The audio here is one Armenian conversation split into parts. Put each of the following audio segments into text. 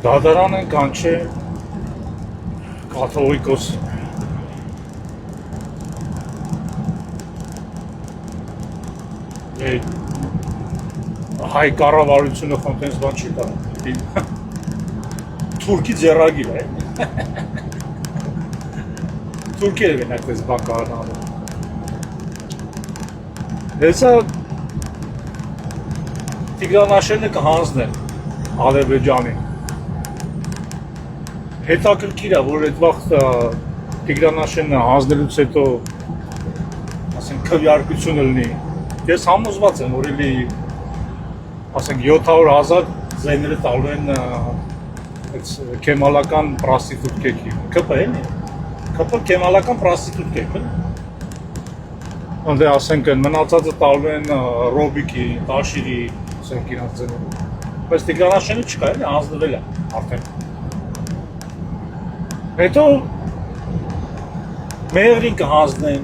Դատարան են կանչե կաթողիկոս հայ կառավարությունը խնդրեց բան չի տա թուրքի ձեռագիր է թուրքերը են այդպես բան կարողանում հեսա Տիգրանաշենը կհանձնեն Ադրբեջանին հետաքրքիր է որ այդ վաղ Տիգրանաշենը հանձնելուց հետո ասենք քվեարկությունը լինի ես համոզված եմ որ էլի ասենք 700,000 զեները տալու են կեմալական պրոստիտուտկեքի ԿՊ էլի ԿՊ կեմալական պրոստիտուտկեք ընդ ասենք մնացածը տալու են ռոբիկի տաշիրի ասենք իրանց ձեները բայց Տիգրանաշենը չկա էլի հանձնվել է արդեն հետո մեղրին կհանձնեն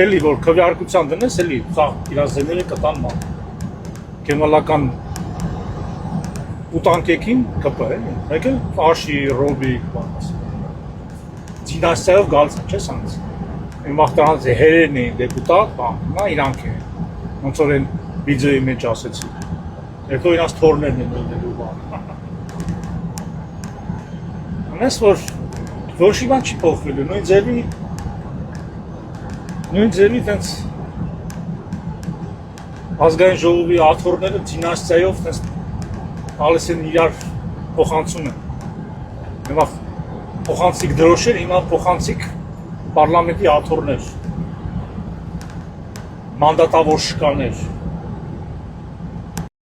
էլի որ քվեարկության դնես էլի սա իրանց ձեները կտան ման կեմալական ուտանկեքին ԿՊ էլի մեկ էլ տաշի ռոբիկ բան դինաստիայով գալիս է չես անց այն վաղտրանց հերերն էին դեպուտատ բան նա իրանք են ոնց որ են վիդեոյի մեջ ասեցի հետո իրանց թորներն են ելնելու բան անես որ ոչ մի բան չի փոխվելու նույն ձևի տենց ազգային ժողովի աթոռները դինաստիայով տենց տալիս են իրար փոխանցում են հիմա փոխանցիկ դրոշեր հիմա փոխանցիկ պարլամենտի աթոռներ մանդատավոր շկաներ